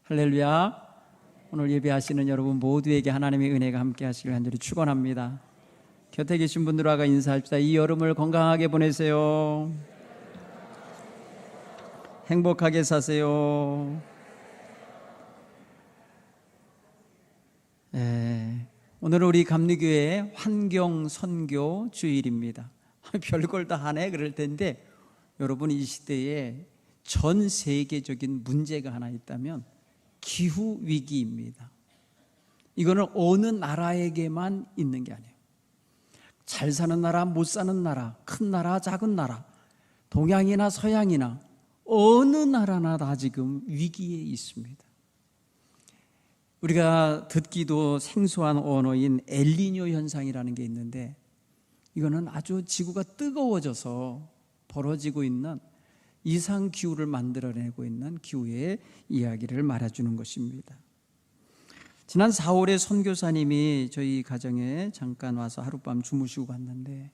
할렐루야. 오늘 예배하시는 여러분 모두에게 하나님의 은혜가 함께 하시길 간절히 축원합니다. 곁에 계신 분들과 인사합시다. 이 여름을 건강하게 보내세요. 행복하게 사세요. 오늘은 우리 감리교회 환경선교 주일입니다. 별걸 다 하네 그럴 텐데, 여러분 이 시대에 전 세계적인 문제가 하나 있다면 기후위기입니다. 이거는 어느 나라에게만 있는 게 아니에요. 잘 사는 나라, 못 사는 나라, 큰 나라, 작은 나라, 동양이나 서양이나 어느 나라나 다 지금 위기에 있습니다. 우리가 듣기도 생소한 언어인 엘니뇨 현상이라는 게 있는데, 이거는 아주 지구가 뜨거워져서 벌어지고 있는 이상기후를 만들어내고 있는 기후의 이야기를 말해주는 것입니다. 지난 4월에 선교사님이 저희 가정에 잠깐 와서 하룻밤 주무시고 갔는데,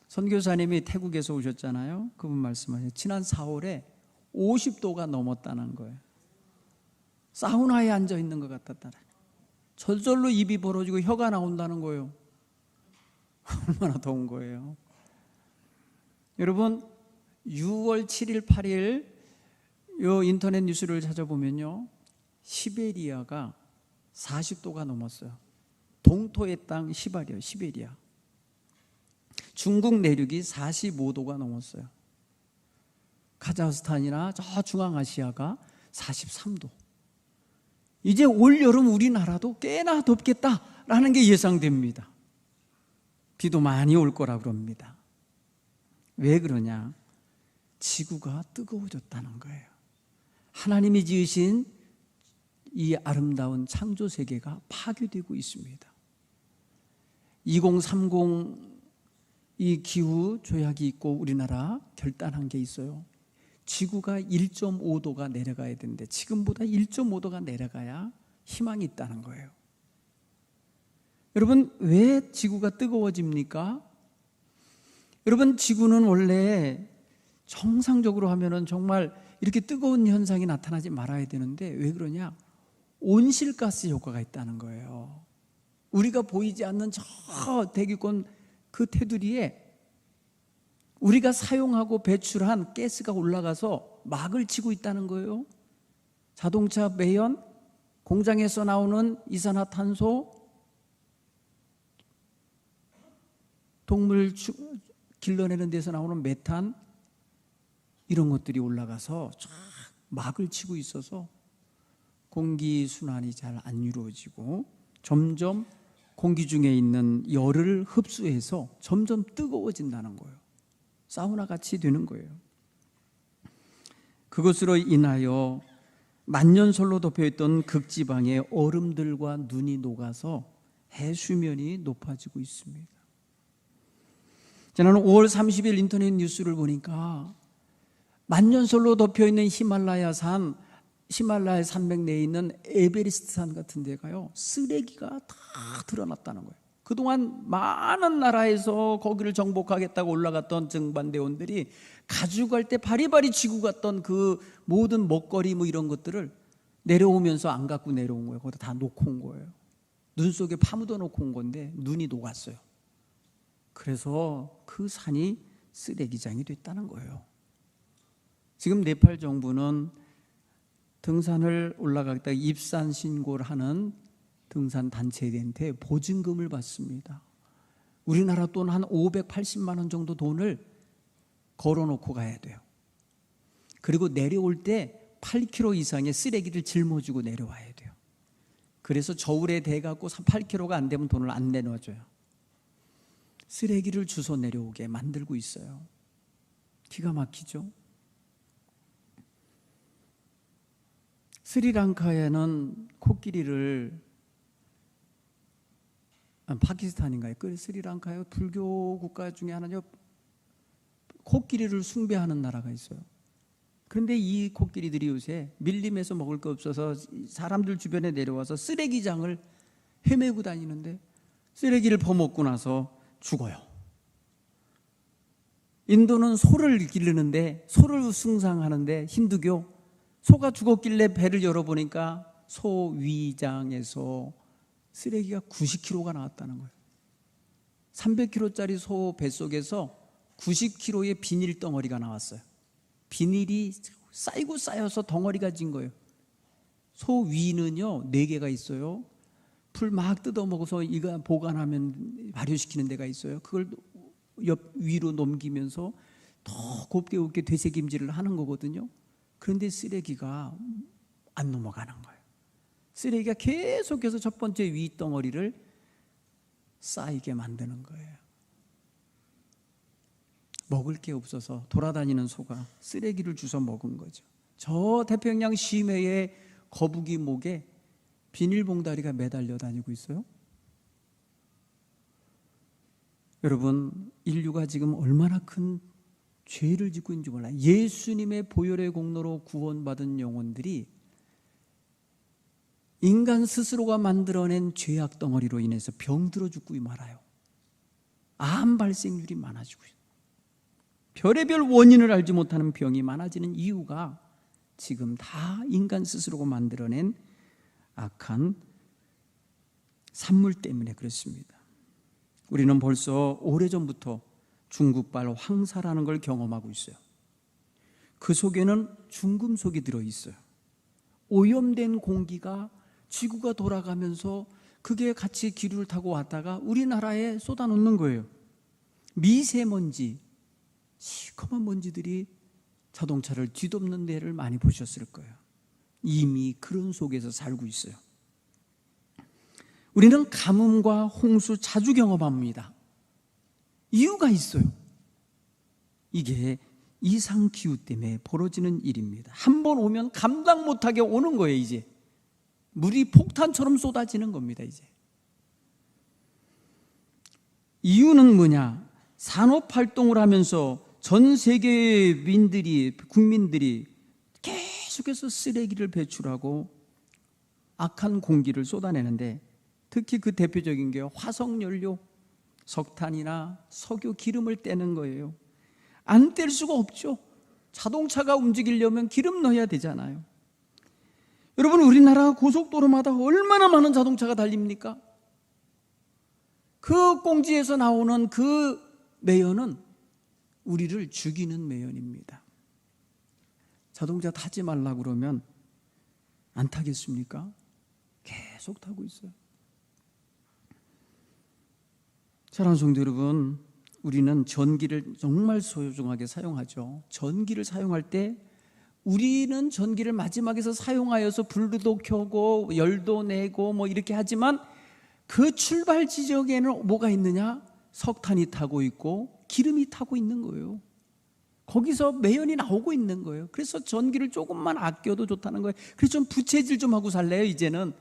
선교사님이 태국에서 오셨잖아요. 그분 말씀하세요. 지난 4월에 50도가 넘었다는 거예요. 사우나에 앉아 있는 것 같았다. 저절로 입이 벌어지고 혀가 나온다는 거예요. 얼마나 더운 거예요. 여러분, 6월 7일, 8일 요 인터넷 뉴스를 찾아보면요, 시베리아가 40도가 넘었어요. 동토의 땅 시베리아. 중국 내륙이 45도가 넘었어요. 카자흐스탄이나 저 중앙아시아가 43도. 이제 올여름 우리나라도 꽤나 덥겠다라는 게 예상됩니다. 비도 많이 올 거라 그럽니다. 왜 그러냐? 지구가 뜨거워졌다는 거예요. 하나님이 지으신 이 아름다운 창조 세계가 파괴되고 있습니다. 2030 이 기후 조약이 있고 우리나라 결단한 게 있어요. 지구가 1.5도가 내려가야 되는데 지금보다 1.5도가 내려가야 희망이 있다는 거예요. 여러분, 왜 지구가 뜨거워집니까? 여러분, 지구는 원래 정상적으로 하면은 정말 이렇게 뜨거운 현상이 나타나지 말아야 되는데, 왜 그러냐? 온실가스 효과가 있다는 거예요. 우리가 보이지 않는 저 대기권 그 테두리에 우리가 사용하고 배출한 가스가 올라가서 막을 치고 있다는 거예요. 자동차 매연, 공장에서 나오는 이산화탄소, 동물 길러내는 데서 나오는 메탄, 이런 것들이 올라가서 쫙 막을 치고 있어서 공기 순환이 잘 안 이루어지고 점점 공기 중에 있는 열을 흡수해서 점점 뜨거워진다는 거예요. 사우나 같이 되는 거예요. 그것으로 인하여 만년설로 덮여있던 극지방의 얼음들과 눈이 녹아서 해수면이 높아지고 있습니다. 지난 5월 30일 인터넷 뉴스를 보니까 만년설로 덮여있는 히말라야 산맥 내에 있는 에베레스트 산 같은 데가요, 쓰레기가 다 드러났다는 거예요. 그동안 많은 나라에서 거기를 정복하겠다고 올라갔던 증반대원들이 가져갈 때 바리바리 쥐고 갔던 그 모든 먹거리 뭐 이런 것들을 내려오면서 안 갖고 내려온 거예요. 거기다 다 놓고 온 거예요. 눈 속에 파묻어 놓고 온 건데 눈이 녹았어요. 그래서 그 산이 쓰레기장이 됐다는 거예요. 지금 네팔 정부는 등산을 올라가겠다 입산 신고를 하는 등산 단체한테 보증금을 받습니다. 우리나라 돈 한 580만 원 정도 돈을 걸어놓고 가야 돼요. 그리고 내려올 때 8kg 이상의 쓰레기를 짊어지고 내려와야 돼요. 그래서 저울에 대갖고 8kg가 안 되면 돈을 안 내놔줘요. 쓰레기를 주워 내려오게 만들고 있어요. 기가 막히죠? 스리랑카에는 코끼리를, 파키스탄인가요? 스리랑카요? 불교 국가 중에 하나죠. 코끼리를 숭배하는 나라가 있어요. 그런데 이 코끼리들이 요새 밀림에서 먹을 거 없어서 사람들 주변에 내려와서 쓰레기장을 헤매고 다니는데 쓰레기를 퍼먹고 나서 죽어요. 인도는 소를 기르는데, 소를 숭상하는데 힌두교 소가 죽었길래 배를 열어보니까 소 위장에서 쓰레기가 90kg가 나왔다는 거예요. 300kg짜리 소 뱃속에서 90kg의 비닐 덩어리가 나왔어요. 비닐이 쌓이고 쌓여서 덩어리가 진 거예요. 소 위는요 4개가 있어요. 풀 막 뜯어먹어서 이거 보관하면 발효시키는 데가 있어요. 그걸 옆 위로 넘기면서 더 곱게 되새김질을 하는 거거든요. 그런데 쓰레기가 안 넘어가는 거예요. 쓰레기가 계속해서 첫 번째 위 덩어리를 쌓이게 만드는 거예요. 먹을 게 없어서 돌아다니는 소가 쓰레기를 주워 먹은 거죠. 저 태평양 심해의 거북이 목에 비닐봉다리가 매달려 다니고 있어요. 여러분, 인류가 지금 얼마나 큰 죄를 짓고 있는지 몰라요. 예수님의 보혈의 공로로 구원받은 영혼들이 인간 스스로가 만들어낸 죄악 덩어리로 인해서 병들어 죽고 말아요. 암 발생률이 많아지고 있어요. 별의별 원인을 알지 못하는 병이 많아지는 이유가 지금 다 인간 스스로가 만들어낸 악한 산물 때문에 그렇습니다. 우리는 벌써 오래전부터 중국발 황사라는 걸 경험하고 있어요. 그 속에는 중금속이 들어있어요. 오염된 공기가 지구가 돌아가면서 그게 같이 기류를 타고 왔다가 우리나라에 쏟아놓는 거예요. 미세먼지, 시커먼 먼지들이 자동차를 뒤덮는 데를 많이 보셨을 거예요. 이미 그런 속에서 살고 있어요. 우리는 가뭄과 홍수 자주 경험합니다. 이유가 있어요. 이게 이상기후 때문에 벌어지는 일입니다. 한 번 오면 감당 못하게 오는 거예요. 이제 물이 폭탄처럼 쏟아지는 겁니다. 이제 이유는 뭐냐? 산업활동을 하면서 전 세계 국민들이 계속해서 쓰레기를 배출하고 악한 공기를 쏟아내는데, 특히 그 대표적인 게 화석연료, 석탄이나 석유 기름을 떼는 거예요. 안 뗄 수가 없죠. 자동차가 움직이려면 기름 넣어야 되잖아요. 여러분, 우리나라 고속도로마다 얼마나 많은 자동차가 달립니까? 그 공지에서 나오는 그 매연은 우리를 죽이는 매연입니다. 자동차 타지 말라고 그러면 안 타겠습니까? 계속 타고 있어요. 사랑하는 성도 여러분, 우리는 전기를 정말 소중하게 사용하죠. 전기를 사용할 때 우리는 전기를 마지막에서 사용하여서 불도 켜고 열도 내고 뭐 이렇게 하지만 그 출발 지점에는 뭐가 있느냐? 석탄이 타고 있고 기름이 타고 있는 거예요. 거기서 매연이 나오고 있는 거예요. 그래서 전기를 조금만 아껴도 좋다는 거예요. 그래서 좀 부채질 좀 하고 살래요. 이제는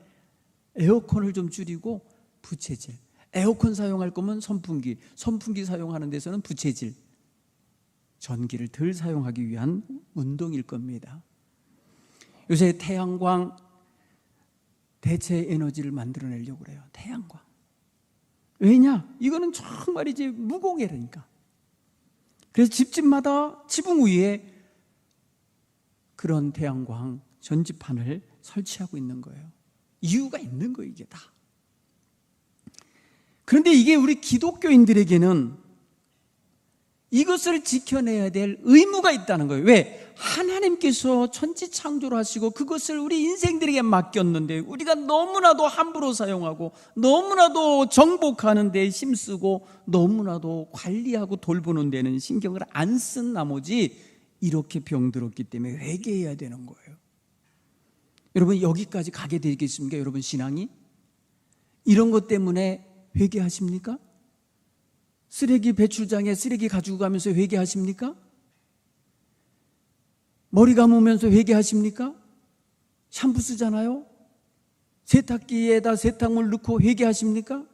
에어컨을 좀 줄이고 부채질. 에어컨 사용할 거면 선풍기 사용하는 데서는 부채질. 전기를 덜 사용하기 위한 운동일 겁니다. 요새 태양광 대체 에너지를 만들어내려고 그래요. 태양광. 왜냐? 이거는 정말이지 무공해라니까. 그래서 집집마다 지붕 위에 그런 태양광 전지판을 설치하고 있는 거예요. 이유가 있는 거예요, 이게 다. 그런데 이게 우리 기독교인들에게는 이것을 지켜내야 될 의무가 있다는 거예요. 왜? 하나님께서 천지 창조를 하시고 그것을 우리 인생들에게 맡겼는데 우리가 너무나도 함부로 사용하고 너무나도 정복하는 데 힘쓰고 너무나도 관리하고 돌보는 데는 신경을 안 쓴 나머지 이렇게 병들었기 때문에 회개해야 되는 거예요. 여러분, 여기까지 가게 되겠습니까? 여러분, 신앙이? 이런 것 때문에 회개하십니까? 쓰레기 배출장에 쓰레기 가지고 가면서 회개하십니까? 머리 감으면서 회개하십니까? 샴푸 쓰잖아요? 세탁기에다 세탁물 넣고 회개하십니까?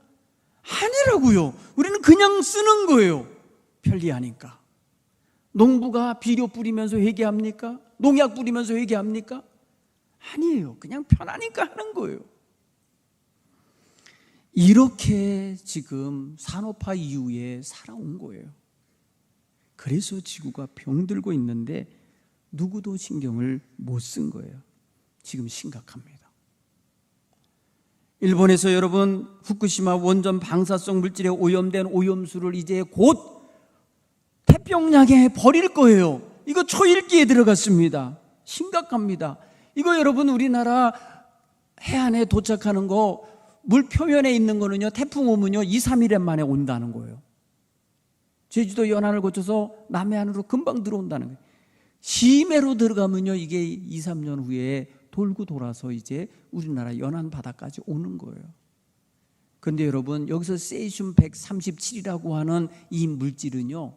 아니라고요. 우리는 그냥 쓰는 거예요. 편리하니까. 농부가 비료 뿌리면서 회개합니까? 농약 뿌리면서 회개합니까? 아니에요. 그냥 편하니까 하는 거예요. 이렇게 지금 산업화 이후에 살아온 거예요. 그래서 지구가 병들고 있는데 누구도 신경을 못 쓴 거예요. 지금 심각합니다. 일본에서 여러분 후쿠시마 원전 방사성 물질에 오염된 오염수를 이제 곧 태평양에 버릴 거예요. 이거 초일기에 들어갔습니다. 심각합니다. 이거 여러분 우리나라 해안에 도착하는 거 물 표면에 있는 거는요, 태풍 오면요 2, 3일 만에 온다는 거예요. 제주도 연안을 거쳐서 남해안으로 금방 들어온다는 거예요. 심해로 들어가면요 이게 2, 3년 후에 돌고 돌아서 이제 우리나라 연안 바다까지 오는 거예요. 그런데 여러분 여기서 세슘 137이라고 하는 이 물질은요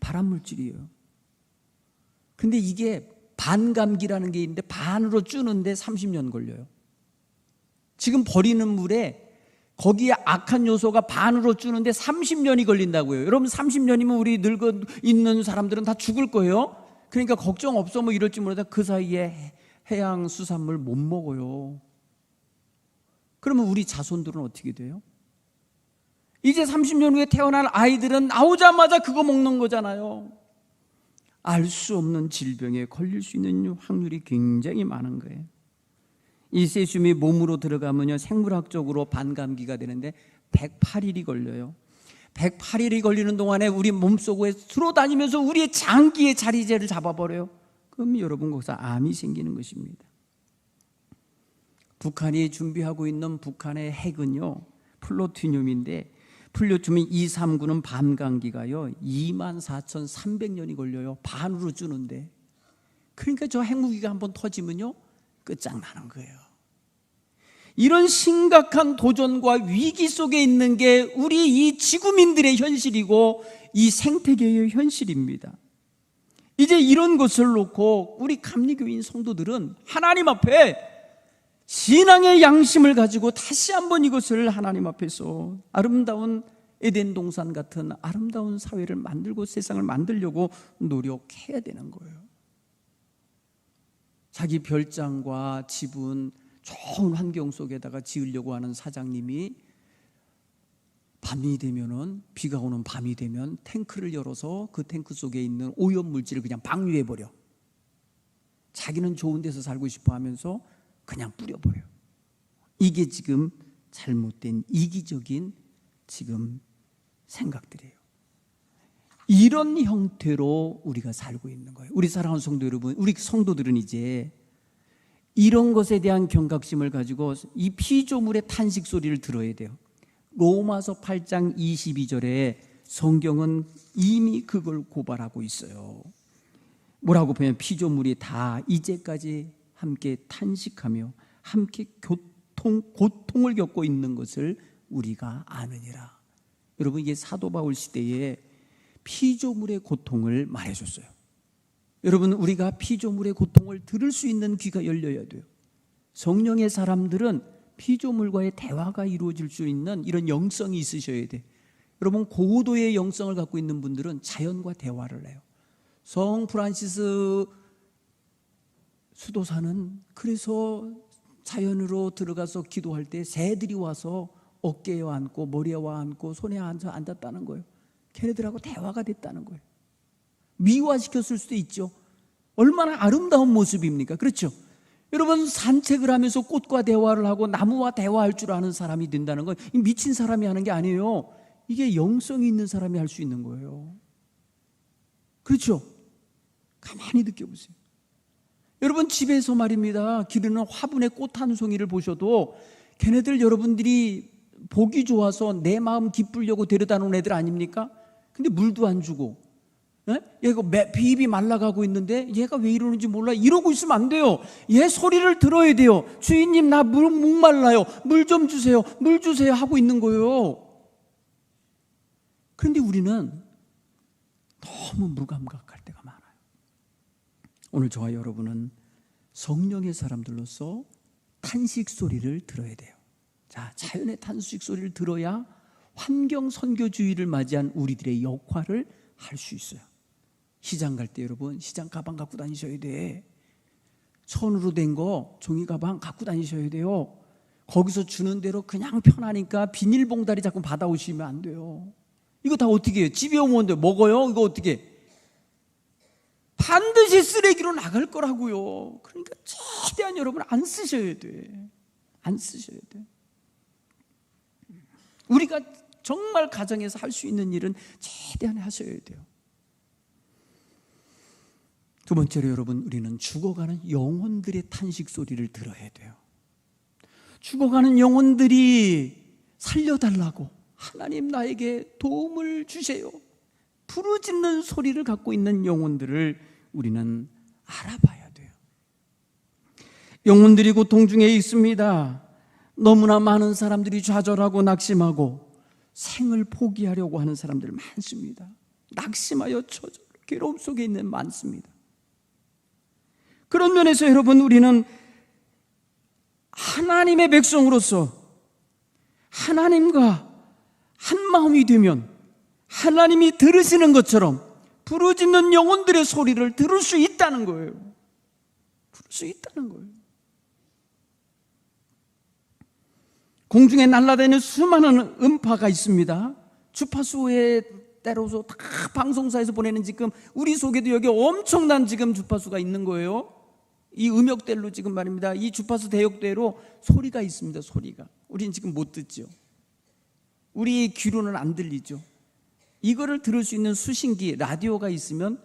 발암 물질이에요. 근데 이게 반감기라는 게 있는데 반으로 줄는데 30년 걸려요. 지금 버리는 물에 거기에 악한 요소가 반으로 줄는데 30년이 걸린다고요. 여러분 30년이면 우리 늙어 있는 사람들은 다 죽을 거예요. 그러니까 걱정 없어 뭐 이럴지 모르다 그 사이에 해양 수산물 못 먹어요. 그러면 우리 자손들은 어떻게 돼요? 이제 30년 후에 태어날 아이들은 나오자마자 그거 먹는 거잖아요. 알 수 없는 질병에 걸릴 수 있는 확률이 굉장히 많은 거예요. 이 세슘이 몸으로 들어가면요 생물학적으로 반감기가 되는데 108일이 걸려요. 108일이 걸리는 동안에 우리 몸속에 들어다니면서 우리의 장기의 자리제를 잡아버려요. 그럼 여러분 거기서 암이 생기는 것입니다. 북한이 준비하고 있는 북한의 핵은요 플루토늄인데 플루토늄 239는 반감기가요 24,300년이 걸려요. 반으로 주는데. 그러니까 저 핵무기가 한번 터지면요 끝장나는 거예요. 이런 심각한 도전과 위기 속에 있는 게 우리 이 지구민들의 현실이고 이 생태계의 현실입니다. 이제 이런 것을 놓고 우리 감리교인 성도들은 하나님 앞에 신앙의 양심을 가지고 다시 한번 이것을 하나님 앞에서 아름다운 에덴 동산 같은 아름다운 사회를 만들고 세상을 만들려고 노력해야 되는 거예요. 자기 별장과 집은 좋은 환경 속에다가 지으려고 하는 사장님이 밤이 되면은 비가 오는 밤이 되면 탱크를 열어서 그 탱크 속에 있는 오염 물질을 그냥 방류해 버려. 자기는 좋은 데서 살고 싶어 하면서 그냥 뿌려버려. 이게 지금 잘못된 이기적인 지금 생각들이에요. 이런 형태로 우리가 살고 있는 거예요. 우리 사랑하는 성도 여러분, 우리 성도들은 이제 이런 것에 대한 경각심을 가지고 이 피조물의 탄식 소리를 들어야 돼요. 로마서 8장 22절에 성경은 이미 그걸 고발하고 있어요. 뭐라고 보면 피조물이 다 이제까지 함께 탄식하며 함께 고통을 겪고 있는 것을 우리가 아느니라. 여러분 이게 사도 바울 시대에 피조물의 고통을 말해줬어요. 여러분 우리가 피조물의 고통을 들을 수 있는 귀가 열려야 돼요. 성령의 사람들은 피조물과의 대화가 이루어질 수 있는 이런 영성이 있으셔야 돼. 여러분 고도의 영성을 갖고 있는 분들은 자연과 대화를 해요. 성 프란시스 수도사는 그래서 자연으로 들어가서 기도할 때 새들이 와서 어깨에 앉고 머리에 앉고 손에 앉았다는 거예요. 걔네들하고 대화가 됐다는 거예요. 미화시켰을 수도 있죠. 얼마나 아름다운 모습입니까? 그렇죠? 여러분 산책을 하면서 꽃과 대화를 하고 나무와 대화할 줄 아는 사람이 된다는 건 미친 사람이 하는 게 아니에요. 이게 영성이 있는 사람이 할 수 있는 거예요. 그렇죠? 가만히 느껴보세요. 여러분 집에서 말입니다 기르는 화분의 꽃 한 송이를 보셔도 걔네들 여러분들이 보기 좋아서 내 마음 기쁘려고 데려다 놓은 애들 아닙니까? 근데 물도 안 주고 얘가 비입이 말라가고 있는데 얘가 왜 이러는지 몰라 이러고 있으면 안 돼요. 얘 소리를 들어야 돼요. 주인님 나 목말라요. 물 좀 주세요. 물 주세요 하고 있는 거예요. 그런데 우리는 너무 무감각할 때가 많아요. 오늘 저와 여러분은 성령의 사람들로서 탄식 소리를 들어야 돼요. 자, 자연의 탄식 소리를 들어야 환경 선교주의를 맞이한 우리들의 역할을 할 수 있어요. 시장 갈 때 여러분 시장 가방 갖고 다니셔야 돼. 천으로 된 거 종이 가방 갖고 다니셔야 돼요. 거기서 주는 대로 그냥 편하니까 비닐봉다리 자꾸 받아오시면 안 돼요. 이거 다 어떻게 해요? 집에 오면 먹어요? 이거 어떻게 반드시 쓰레기로 나갈 거라고요. 그러니까 최대한 여러분 안 쓰셔야 돼. 안 쓰셔야 돼. 우리가 정말 가정에서 할 수 있는 일은 최대한 하셔야 돼요. 두 번째로 여러분, 우리는 죽어가는 영혼들의 탄식 소리를 들어야 돼요. 죽어가는 영혼들이 살려달라고, 하나님 나에게 도움을 주세요, 부르짖는 소리를 갖고 있는 영혼들을 우리는 알아봐야 돼요. 영혼들이 고통 중에 있습니다. 너무나 많은 사람들이 좌절하고 낙심하고 생을 포기하려고 하는 사람들 많습니다. 낙심하여 처절, 괴로움 속에 있는 많습니다. 그런 면에서 여러분, 우리는 하나님의 백성으로서 하나님과 한 마음이 되면 하나님이 들으시는 것처럼 부르짖는 영혼들의 소리를 들을 수 있다는 거예요. 들을 수 있다는 거예요. 공중에 날아다니는 수많은 음파가 있습니다. 주파수에 때로서 다 방송사에서 보내는, 지금 우리 속에도 여기 엄청난 지금 주파수가 있는 거예요. 이 음역대로 지금 말입니다. 이 주파수 대역대로 소리가 있습니다. 소리가. 우리는 지금 못 듣죠. 우리 귀로는 안 들리죠. 이거를 들을 수 있는 수신기, 라디오가 있으면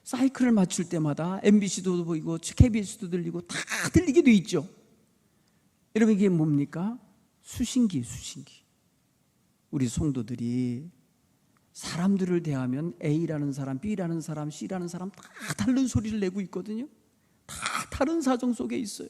사이클을 맞출 때마다 MBC도 보이고 KBS도 들리고 다 들리게 돼 있죠. 여러분, 이게 뭡니까? 수신기. 우리 성도들이 사람들을 대하면 A라는 사람, B라는 사람, C라는 사람 다 다른 소리를 내고 있거든요. 다 다른 사정 속에 있어요.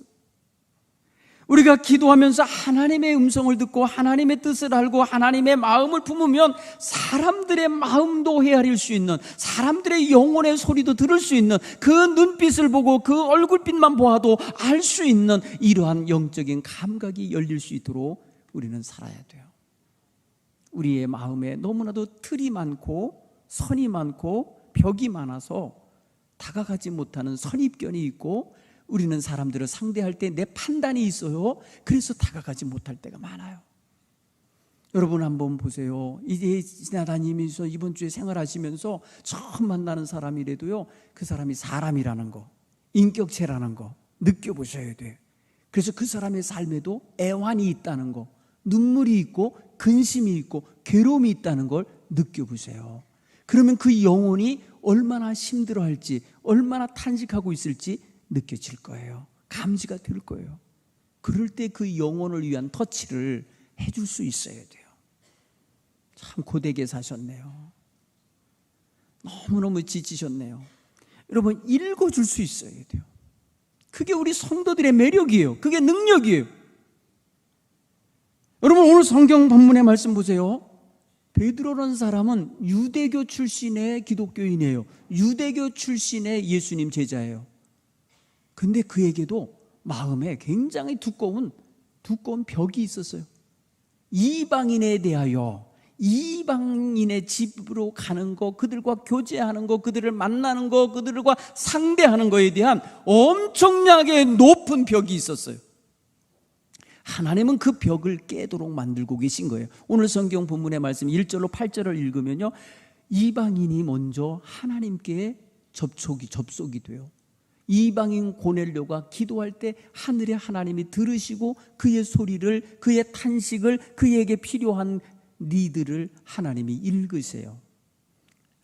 우리가 기도하면서 하나님의 음성을 듣고 하나님의 뜻을 알고 하나님의 마음을 품으면 사람들의 마음도 헤아릴 수 있는, 사람들의 영혼의 소리도 들을 수 있는, 그 눈빛을 보고 그 얼굴빛만 보아도 알 수 있는 이러한 영적인 감각이 열릴 수 있도록 우리는 살아야 돼요. 우리의 마음에 너무나도 틀이 많고 선이 많고 벽이 많아서 다가가지 못하는 선입견이 있고, 우리는 사람들을 상대할 때 내 판단이 있어요. 그래서 다가가지 못할 때가 많아요. 여러분 한번 보세요. 이제 지나다니면서 이번 주에 생활하시면서 처음 만나는 사람이라도요, 그 사람이 사람이라는 거, 인격체라는 거 느껴보셔야 돼요. 그래서 그 사람의 삶에도 애환이 있다는 거, 눈물이 있고 근심이 있고 괴로움이 있다는 걸 느껴보세요. 그러면 그 영혼이 얼마나 힘들어할지, 얼마나 탄식하고 있을지 느껴질 거예요. 감지가 될 거예요. 그럴 때 그 영혼을 위한 터치를 해줄 수 있어야 돼요. 참 고되게 사셨네요. 너무너무 지치셨네요. 여러분, 읽어줄 수 있어야 돼요. 그게 우리 성도들의 매력이에요. 그게 능력이에요. 여러분, 오늘 성경 본문의 말씀 보세요. 베드로라는 사람은 유대교 출신의 기독교인이에요. 유대교 출신의 예수님 제자예요. 근데 그에게도 마음에 굉장히 두꺼운 벽이 있었어요. 이방인에 대하여, 이방인의 집으로 가는 거, 그들과 교제하는 거, 그들을 만나는 거, 그들과 상대하는 거에 대한 엄청나게 높은 벽이 있었어요. 하나님은 그 벽을 깨도록 만들고 계신 거예요. 오늘 성경 본문의 말씀 1절로 8절을 읽으면요, 이방인이 먼저 하나님께 접속이 돼요. 이방인 고넬료가 기도할 때 하늘의 하나님이 들으시고 그의 소리를, 그의 탄식을, 그에게 필요한 니들을 하나님이 읽으세요.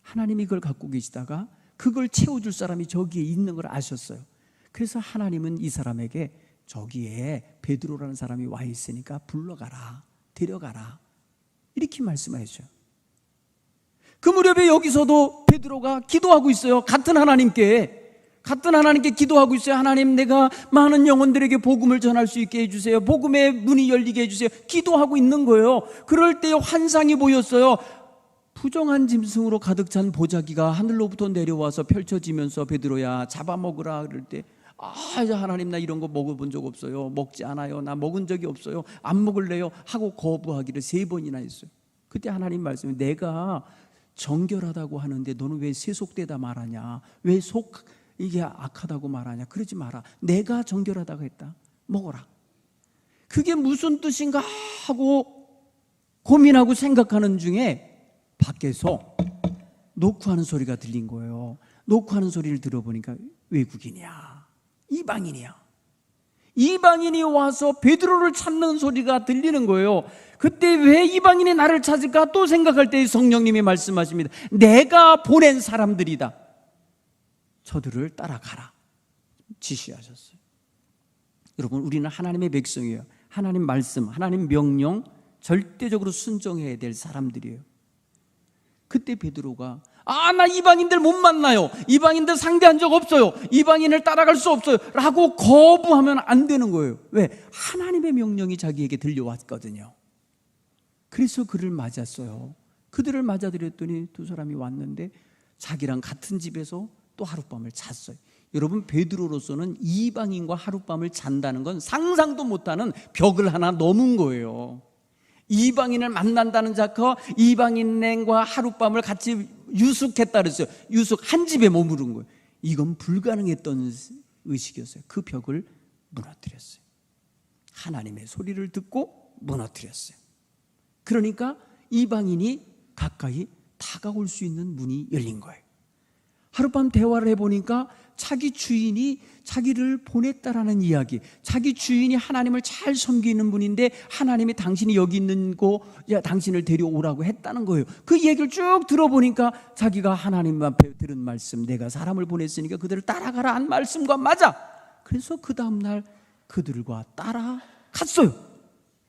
하나님이 그걸 갖고 계시다가 그걸 채워줄 사람이 저기에 있는 걸 아셨어요. 그래서 하나님은 이 사람에게 저기에 베드로라는 사람이 와 있으니까 불러가라, 데려가라, 이렇게 말씀하셔요. 그 무렵에 여기서도 베드로가 기도하고 있어요. 같은 하나님께 기도하고 있어요. 하나님, 내가 많은 영혼들에게 복음을 전할 수 있게 해주세요. 복음의 문이 열리게 해주세요. 기도하고 있는 거예요. 그럴 때 환상이 보였어요. 부정한 짐승으로 가득 찬 보자기가 하늘로부터 내려와서 펼쳐지면서 베드로야 잡아먹으라 그럴 때, 하나님, 나 이런 거 먹어본 적 없어요. 먹지 않아요. 나 먹은 적이 없어요. 안 먹을래요 하고 거부하기를 3번이나 했어요. 그때 하나님 말씀이, 내가 정결하다고 하는데 너는 왜 세속되다 말하냐, 왜 이게 악하다고 말하냐, 그러지 마라. 내가 정결하다고 했다. 먹어라. 그게 무슨 뜻인가 하고 고민하고 생각하는 중에 밖에서 노크하는 소리가 들린 거예요. 놓고 하는 소리를 들어보니까 외국인이야, 이방인이야. 이방인이 와서 베드로를 찾는 소리가 들리는 거예요. 그때 왜 이방인이 나를 찾을까 또 생각할 때 성령님이 말씀하십니다. 내가 보낸 사람들이다. 저들을 따라가라 지시하셨어요. 여러분, 우리는 하나님의 백성이에요. 하나님 말씀, 하나님 명령 절대적으로 순종해야 될 사람들이에요. 그때 베드로가 나 이방인들 못 만나요, 이방인들 상대한 적 없어요, 이방인을 따라갈 수 없어요 라고 거부하면 안 되는 거예요. 왜? 하나님의 명령이 자기에게 들려왔거든요. 그래서 그를 맞았어요. 그들을 맞아들였더니 두 사람이 왔는데 자기랑 같은 집에서 또 하룻밤을 잤어요. 여러분, 베드로로서는 이방인과 하룻밤을 잔다는 건 상상도 못하는 벽을 하나 넘은 거예요. 이방인을 만난다는 자가 이방인과 하룻밤을 같이 유숙했다 그랬어요. 유숙, 한 집에 머무른 거예요. 이건 불가능했던 의식이었어요. 그 벽을 무너뜨렸어요. 하나님의 소리를 듣고 무너뜨렸어요. 그러니까 이방인이 가까이 다가올 수 있는 문이 열린 거예요. 하룻밤 대화를 해보니까 자기 주인이 자기를 보냈다라는 이야기, 자기 주인이 하나님을 잘 섬기는 분인데 하나님이 당신이 여기 있는 곳, 당신을 데려오라고 했다는 거예요. 그 얘기를 쭉 들어보니까 자기가 하나님 앞에 들은 말씀, 내가 사람을 보냈으니까 그들을 따라가라 한 말씀과 맞아. 그래서 그 다음날 그들과 따라갔어요.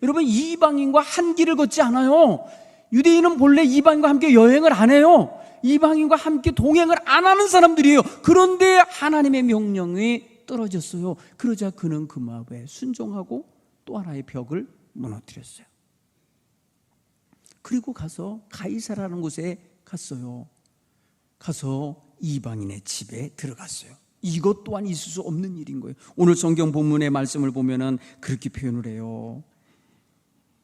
여러분, 이방인과 한 길을 걷지 않아요. 유대인은 본래 이방인과 함께 여행을 안 해요. 이방인과 함께 동행을 안 하는 사람들이에요. 그런데 하나님의 명령이 떨어졌어요. 그러자 그는 그 마음에 순종하고 또 하나의 벽을 무너뜨렸어요. 그리고 가서 가이사라는 곳에 갔어요. 가서 이방인의 집에 들어갔어요. 이것 또한 있을 수 없는 일인 거예요. 오늘 성경 본문의 말씀을 보면은 그렇게 표현을 해요.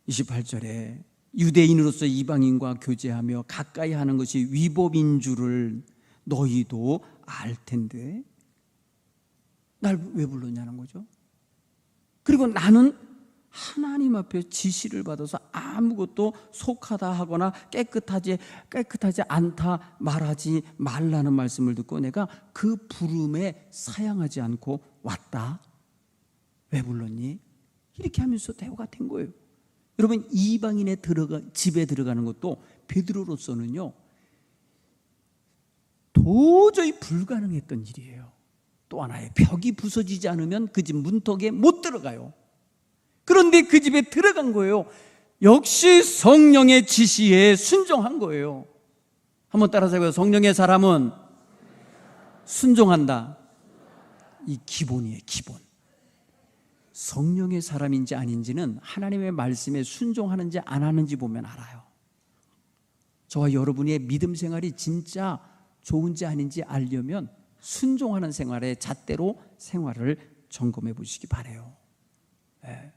28절에 유대인으로서 이방인과 교제하며 가까이 하는 것이 위법인 줄을 너희도 알 텐데 날 왜 불렀냐는 거죠. 그리고 나는 하나님 앞에 지시를 받아서 아무것도 속하다 하거나 깨끗하지 않다 말하지 말라는 말씀을 듣고 내가 그 부름에 사양하지 않고 왔다. 왜 불렀니? 이렇게 하면서 대화가 된 거예요. 여러분, 이방인의 집에 들어가는 것도 베드로로서는요 도저히 불가능했던 일이에요. 또 하나의 벽이 부서지지 않으면 그 집 문턱에 못 들어가요. 그런데 그 집에 들어간 거예요. 역시 성령의 지시에 순종한 거예요. 한번 따라서 해봐요. 성령의 사람은 순종한다. 이 기본이에요, 기본. 성령의 사람인지 아닌지는 하나님의 말씀에 순종하는지 안 하는지 보면 알아요. 저와 여러분의 믿음 생활이 진짜 좋은지 아닌지 알려면 순종하는 생활의 잣대로 생활을 점검해 보시기 바라요. 네.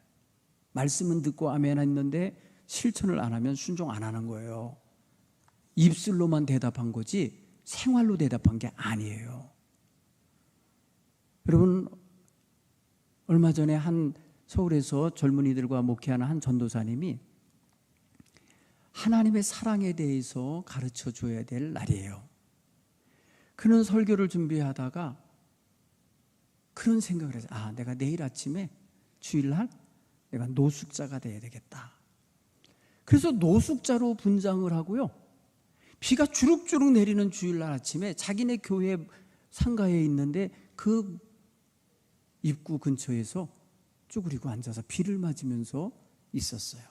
말씀은 듣고 아멘 했는데 실천을 안 하면 순종 안 하는 거예요. 입술로만 대답한 거지 생활로 대답한 게 아니에요. 여러분, 얼마 전에 한 서울에서 젊은이들과 목회하는 한 전도사님이 하나님의 사랑에 대해서 가르쳐 줘야 될 날이에요. 그는 설교를 준비하다가 그런 생각을 해서 내가 내일 아침에 주일날 내가 노숙자가 돼야 되겠다. 그래서 노숙자로 분장을 하고요. 비가 주룩주룩 내리는 주일날 아침에 자기네 교회 상가에 있는데 그 입구 근처에서 쭈그리고 앉아서 비를 맞으면서 있었어요.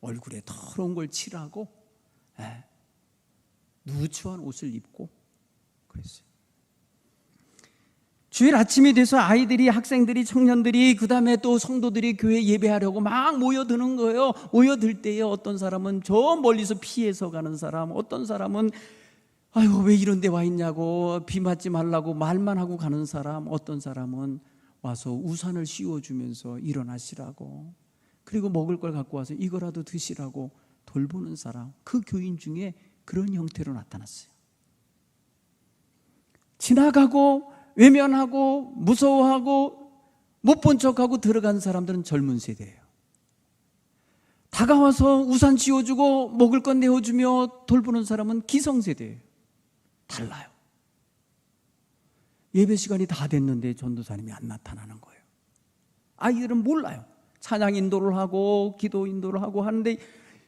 얼굴에 더러운 걸 칠하고 누추한 옷을 입고 그랬어요. 주일 아침이 돼서 아이들이, 학생들이, 청년들이, 그 다음에 또 성도들이 교회 예배하려고 막 모여드는 거예요. 모여들 때에 어떤 사람은 저 멀리서 피해서 가는 사람, 어떤 사람은 아이고 왜 이런 데 와 있냐고 비 맞지 말라고 말만 하고 가는 사람, 어떤 사람은 와서 우산을 씌워주면서 일어나시라고, 그리고 먹을 걸 갖고 와서 이거라도 드시라고 돌보는 사람, 그 교인 중에 그런 형태로 나타났어요. 지나가고 외면하고 무서워하고 못 본 척하고 들어간 사람들은 젊은 세대예요. 다가와서 우산 씌워주고 먹을 건 내어주며 돌보는 사람은 기성세대예요. 달라요. 예배 시간이 다 됐는데 전도사님이 안 나타나는 거예요. 아이들은 몰라요. 찬양 인도를 하고 기도 인도를 하고 하는데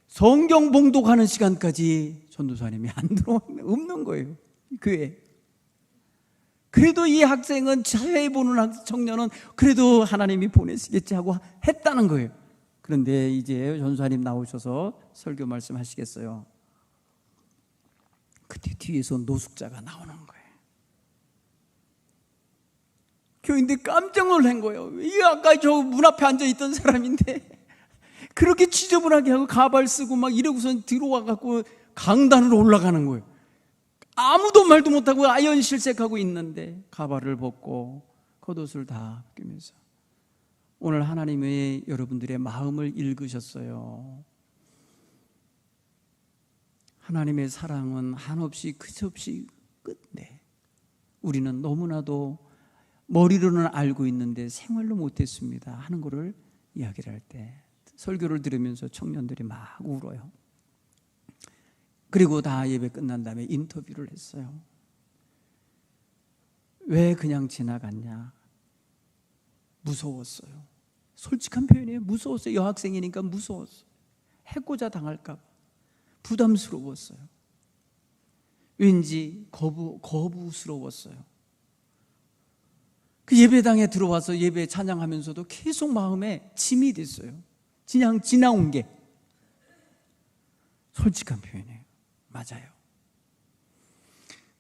성경 봉독하는 시간까지 전도사님이 안 없는 거예요, 교회에. 그래도 이 학생은, 자세히 보는 청년은 그래도 하나님이 보내시겠지 하고 했다는 거예요. 그런데 이제 전도사님 나오셔서 설교 말씀하시겠어요. 그때 뒤에서 노숙자가 나오는 거예요. 교인들이 깜짝 놀란 거예요. 이 아까 저 문 앞에 앉아있던 사람인데 그렇게 지저분하게 하고 가발 쓰고 막 이러고선 들어와갖고 강단으로 올라가는 거예요. 아무도 말도 못하고 아연실색하고 있는데 가발을 벗고 겉옷을 다 벗기면서, 오늘 하나님의 여러분들의 마음을 읽으셨어요. 하나님의 사랑은 한없이 끝없이 끝내. 우리는 너무나도 머리로는 알고 있는데 생활로 못했습니다 하는 거를 이야기를 할 때 설교를 들으면서 청년들이 막 울어요. 그리고 다 예배 끝난 다음에 인터뷰를 했어요. 왜 그냥 지나갔냐? 무서웠어요. 솔직한 표현이에요. 무서웠어요. 여학생이니까 무서웠어요. 해코자 당할까 봐 부담스러웠어요. 왠지 거부스러웠어요. 그 예배당에 들어와서 예배 찬양하면서도 계속 마음에 짐이 됐어요. 그냥 지나온 게. 솔직한 표현이에요. 맞아요.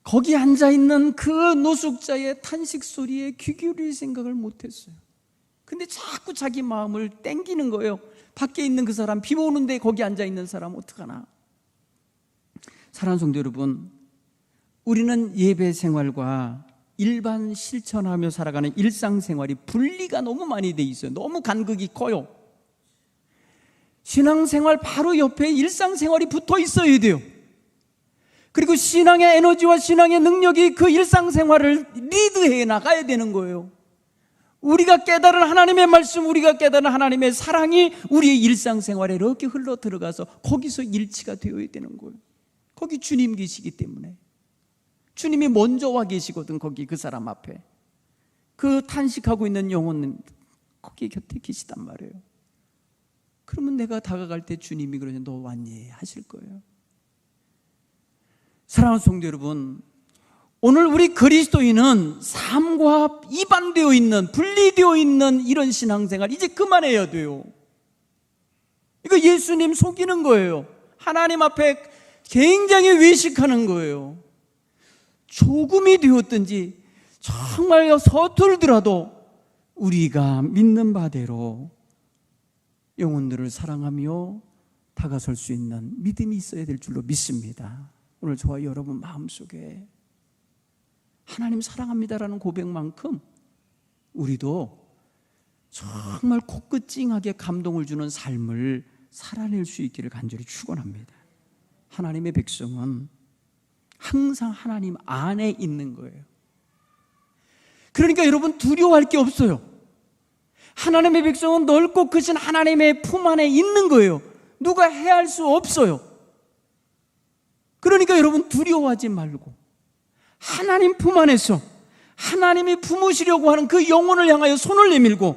거기 앉아있는 그 노숙자의 탄식 소리에 귀 기울일 생각을 못했어요. 근데 자꾸 자기 마음을 땡기는 거예요. 밖에 있는 그 사람, 비 오는데 거기 앉아있는 사람 어떡하나. 사랑하는 성도 여러분, 우리는 예배 생활과 일반 실천하며 살아가는 일상생활이 분리가 너무 많이 돼 있어요. 너무 간극이 커요. 신앙생활 바로 옆에 일상생활이 붙어 있어야 돼요. 그리고 신앙의 에너지와 신앙의 능력이 그 일상생활을 리드해 나가야 되는 거예요. 우리가 깨달은 하나님의 말씀, 우리가 깨달은 하나님의 사랑이 우리의 일상생활에 이렇게 흘러 들어가서 거기서 일치가 되어야 되는 거예요. 거기 주님 계시기 때문에. 주님이 먼저 와 계시거든. 거기 그 사람 앞에 그 탄식하고 있는 영혼은 거기 곁에 계시단 말이에요. 그러면 내가 다가갈 때 주님이 그러냐, 너 왔니? 하실 거예요. 사랑하는 성도 여러분, 오늘 우리 그리스도인은 삶과 이반되어 있는, 분리되어 있는 이런 신앙생활 이제 그만해야 돼요. 이거 예수님 속이는 거예요. 하나님 앞에 굉장히 외식하는 거예요. 조금이 되었든지 정말 서툴더라도 우리가 믿는 바대로 영혼들을 사랑하며 다가설 수 있는 믿음이 있어야 될 줄로 믿습니다. 오늘 저와 여러분 마음속에 하나님 사랑합니다라는 고백만큼 우리도 정말 코끝찡하게 감동을 주는 삶을 살아낼 수 있기를 간절히 축원합니다. 하나님의 백성은 항상 하나님 안에 있는 거예요. 그러니까 여러분 두려워할 게 없어요. 하나님의 백성은 넓고 크신 하나님의 품 안에 있는 거예요. 누가 해할 수 없어요. 그러니까 여러분 두려워하지 말고 하나님 품 안에서 하나님이 품으시려고 하는 그 영혼을 향하여 손을 내밀고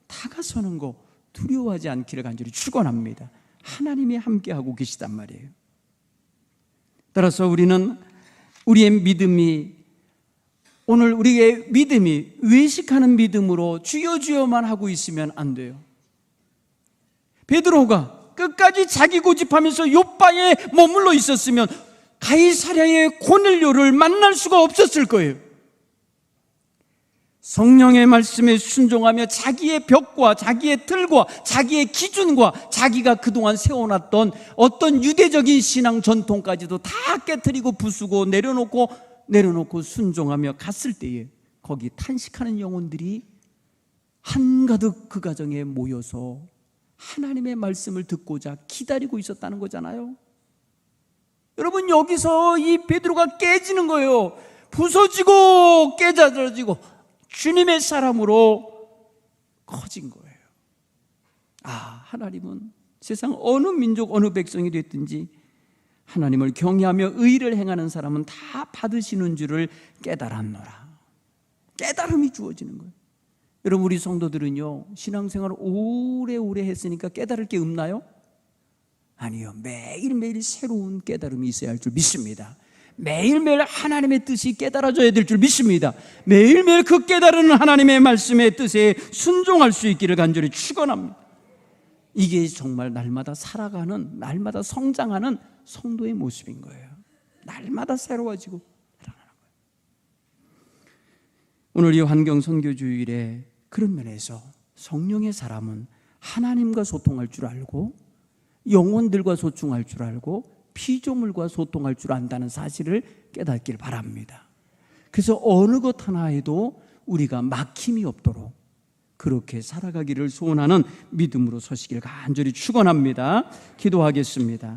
다가서는 거 두려워하지 않기를 간절히 축원합니다. 하나님이 함께하고 계시단 말이에요. 따라서 우리는 우리의 믿음이, 오늘 우리의 믿음이 외식하는 믿음으로 주여 주여만 하고 있으면 안 돼요. 베드로가 끝까지 자기 고집하면서 요바에 머물러 있었으면 가이사랴의 고넬료를 만날 수가 없었을 거예요. 성령의 말씀에 순종하며 자기의 벽과 자기의 틀과 자기의 기준과 자기가 그동안 세워놨던 어떤 유대적인 신앙 전통까지도 다 깨트리고 부수고 내려놓고 순종하며 갔을 때에 거기 탄식하는 영혼들이 한가득 그 가정에 모여서 하나님의 말씀을 듣고자 기다리고 있었다는 거잖아요. 여러분, 여기서 이 베드로가 깨지는 거예요. 부서지고 깨져지고 주님의 사람으로 커진 거예요. 하나님은 세상 어느 민족 어느 백성이 됐든지 하나님을 경외하며 의를 행하는 사람은 다 받으시는 줄을 깨달았노라. 깨달음이 주어지는 거예요. 여러분, 우리 성도들은요, 신앙생활을 오래오래 했으니까 깨달을 게 없나요? 아니요. 매일매일 새로운 깨달음이 있어야 할 줄 믿습니다. 매일매일 하나님의 뜻이 깨달아져야 될 줄 믿습니다. 매일매일 그 깨달은 하나님의 말씀의 뜻에 순종할 수 있기를 간절히 축원합니다. 이게 정말 날마다 살아가는, 날마다 성장하는 성도의 모습인 거예요. 날마다 새로워지고 살아가는 거예요. 오늘 이 환경선교주일에 그런 면에서 성령의 사람은 하나님과 소통할 줄 알고 영혼들과 소통할 줄 알고 피조물과 소통할 줄 안다는 사실을 깨닫길 바랍니다. 그래서 어느 것 하나에도 우리가 막힘이 없도록 그렇게 살아가기를 소원하는 믿음으로 서시길 간절히 축원합니다. 기도하겠습니다.